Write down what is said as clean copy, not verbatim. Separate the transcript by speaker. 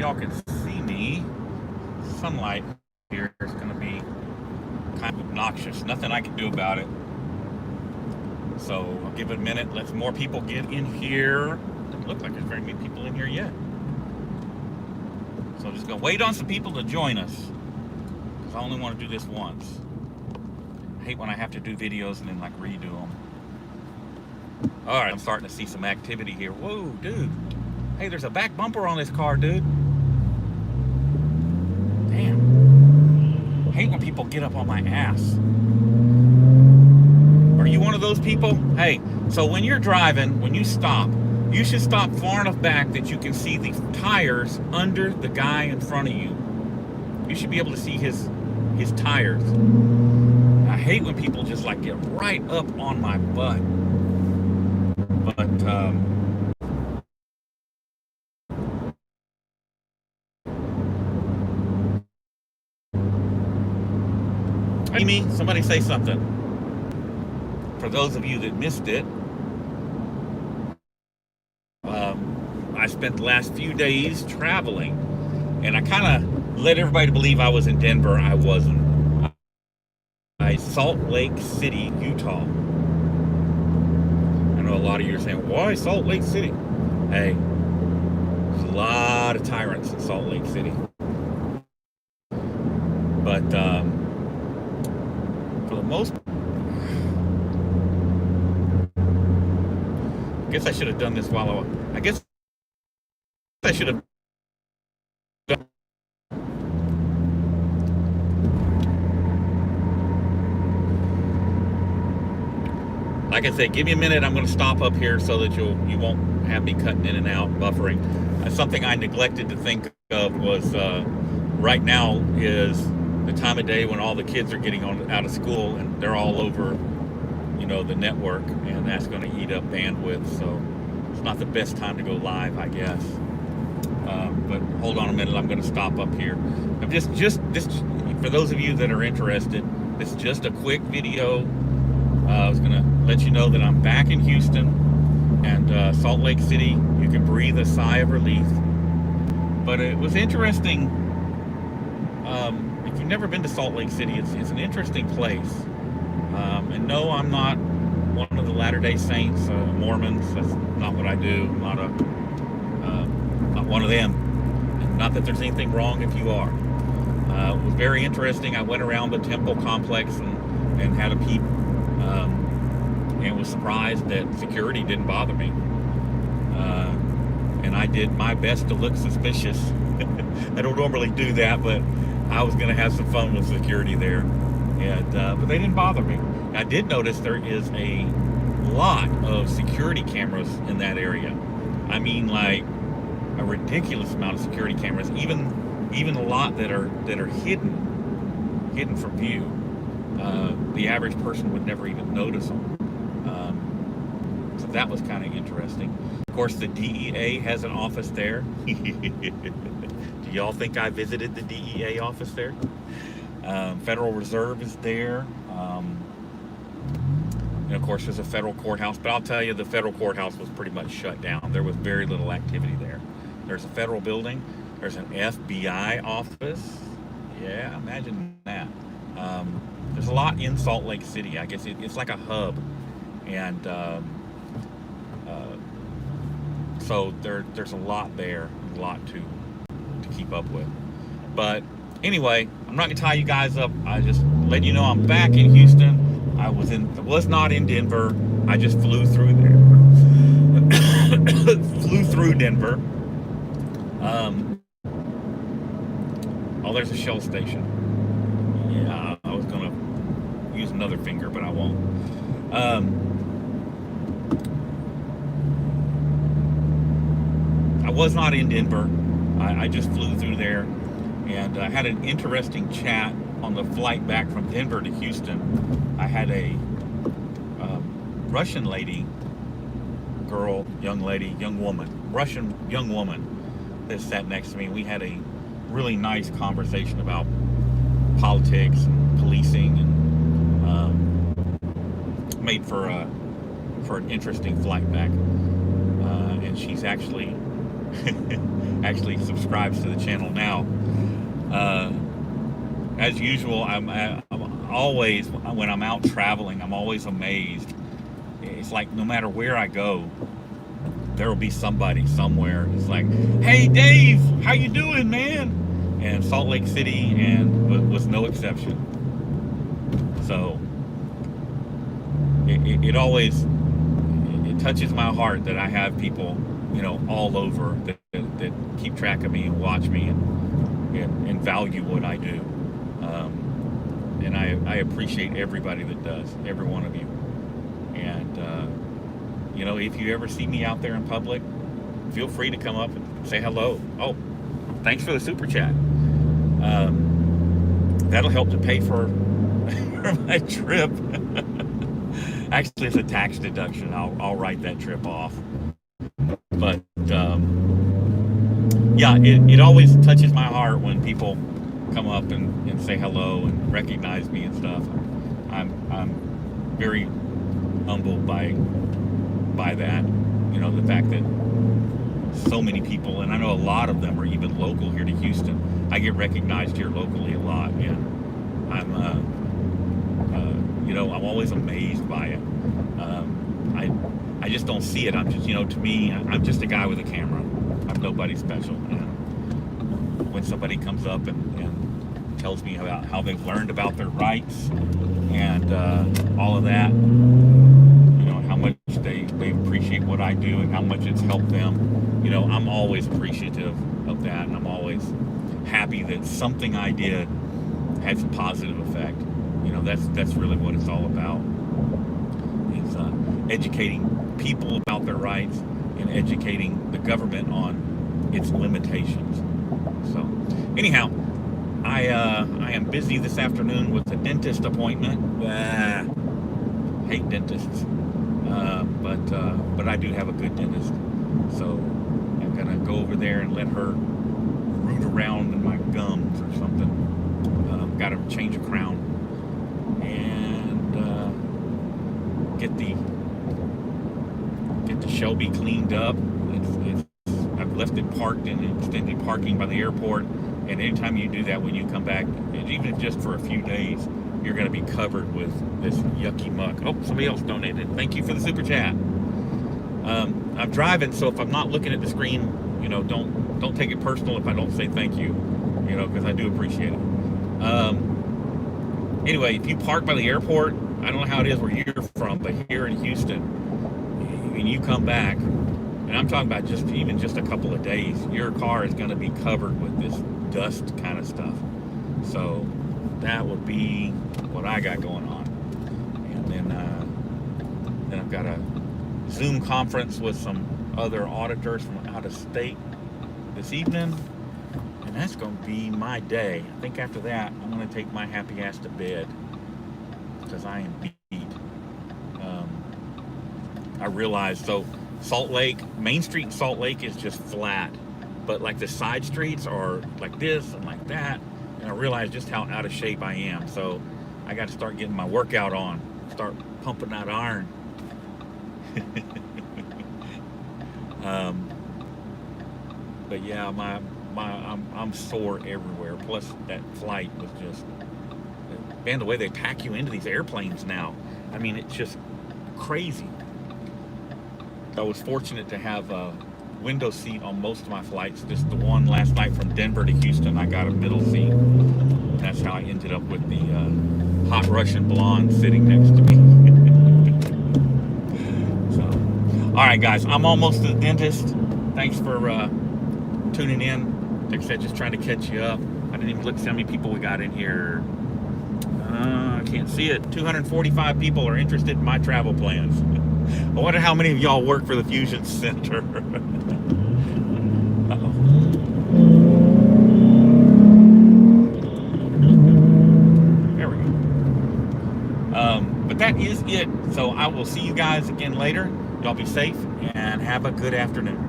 Speaker 1: y'all can see me. Sunlight here is going to be kind of obnoxious. Nothing I can do about it. So I'll give it a minute. Let some more people get in here. Doesn't look like there's very many people in here yet. So I'm just going to wait on some people to join us. Because I only want to do this once. I hate when I have to do videos and then like redo them. Alright, I'm starting to see some activity here. Whoa, dude. Hey, there's a back bumper on this car, dude. Damn. I hate when people get up on my ass. Are you one of those people? Hey, so when you're driving, when you stop, you should stop far enough back that you can see the tires under the guy in front of you. You should be able to see his tires. I hate when people just like get right up on my butt. But Amy, somebody say something. For those of you that missed it, I spent the last few days traveling, and I kind of led everybody to believe I was in Denver. I wasn't. Salt Lake City, Utah. I know a lot of you are saying, why Salt Lake City? Hey, there's a lot of tyrants in Salt Lake City. But for the most part, I guess I should have done this while I guess I should have done. Like I said, give me a minute. I'm going to stop up here so that you won't have me cutting in and out, buffering. Something I neglected to think of was right now is the time of day when all the kids are getting out of school and they're all over, the network, and that's going to eat up bandwidth. So it's not the best time to go live, I guess. But hold on a minute. I'm going to stop up here. I'm just this for those of you that are interested. This is just a quick video. I was going to let you know that I'm back in Houston and Salt Lake City. You can breathe a sigh of relief. But it was interesting. If you've never been to Salt Lake City, it's an interesting place. And no, I'm not one of the Latter-day Saints, Mormons. That's not what I do. I'm not one of them. And not that there's anything wrong if you are. It was very interesting. I went around the temple complex and had a peep. And was surprised that security didn't bother me. And I did my best to look suspicious. I don't normally do that, but I was going to have some fun with security there. And but they didn't bother me. I did notice there is a lot of security cameras in that area. I mean, like a ridiculous amount of security cameras. Even a lot that are hidden from view. The average person would never even notice them. So that was kind of interesting. Of course, the DEA has an office there. Do y'all think I visited the DEA office there? Federal Reserve is there. And of course, there's a federal courthouse. But I'll tell you, the federal courthouse was pretty much shut down. There was very little activity there. There's a federal building. There's an FBI office. Yeah, imagine that. There's a lot in Salt Lake City. I guess it's like a hub, and so there's a lot there, a lot to keep up with. But anyway, I'm not gonna tie you guys up. I just let you know I'm back in Houston. I was not in Denver. I just flew through there. Flew through Denver. Oh, there's a Shell station. Yeah, I was gonna use another finger, but I won't. I was not in Denver. I just flew through there, and I had an interesting chat on the flight back from Denver to Houston. I had a Russian Russian young woman that sat next to me. We had a really nice conversation about politics and policing, and made for an interesting flight back. And she's actually actually subscribes to the channel now. Uh, as usual, I'm always, when I'm out traveling, I'm always amazed. It's like no matter where I go, there will be somebody somewhere. It's like, hey Dave, how you doing, man? And Salt Lake City and was no exception. So it always it touches my heart that I have people, all over that keep track of me and watch me and value what I do. And I appreciate everybody that does, every one of you. And if you ever see me out there in public, feel free to come up and say hello. Oh, thanks for the super chat. That'll help to pay for my trip. Actually, it's a tax deduction. I'll write that trip off. But yeah, it always touches my heart when people come up and say hello and recognize me and stuff. I'm very humbled by that. The fact that so many people, and I know a lot of them are even local here to Houston. I get recognized here locally a lot, and I'm always amazed by it. I just don't see it. I'm just, to me, I'm just a guy with a camera. I'm nobody special. And when somebody comes up and tells me about how they've learned about their rights and all of that, how much they appreciate what I do and how much it's helped them, I'm always appreciative of that, and I'm always happy that something I did had some positive effect. That's really what it's all about, is educating people about their rights and educating the government on its limitations. So anyhow, I am busy this afternoon with a dentist appointment. Hate dentists. But I do have a good dentist, so I'm gonna go over there and let her root around in my gums or something. Got to change a crown and get the Shelby cleaned up. I've left it parked in extended parking by the airport, and anytime you do that, when you come back, even if just for a few days, you're going to be covered with this yucky muck. Oh, somebody else donated. Thank you for the super chat. I'm driving, so if I'm not looking at the screen, don't take it personal if I don't say thank you, because I do appreciate it. Anyway, if you park by the airport, I don't know how it is where you're from, but here in Houston, when you come back, and I'm talking about just a couple of days, your car is going to be covered with this dust kind of stuff. So that would be what I got going on. And then I've got a Zoom conference with some other auditors from out of state this evening, and that's going to be my day. I think after that, I'm going to take my happy ass to bed, because I am beat. I realized, so Salt Lake, Main Street in Salt Lake is just flat, but like the side streets are like this and like that, and I realized just how out of shape I am. So I got to start getting my workout on, start pumping that iron. But yeah, I'm sore everywhere. Plus that flight was just, man, the way they pack you into these airplanes now, I mean, it's just crazy. I was fortunate to have a window seat on most of my flights. Just the one last night from Denver to Houston, I got a middle seat. That's how I ended up with the hot Russian blonde sitting next to me. So, all right, guys, I'm almost to the dentist. Thanks for tuning in. Like I said, just trying to catch you up. I didn't even look to see how many people we got in here. I can't see it. 245 people are interested in my travel plans. I wonder how many of y'all work for the Fusion Center. Uh-oh. There we go. But that is it. So I will see you guys again later. Y'all be safe and have a good afternoon.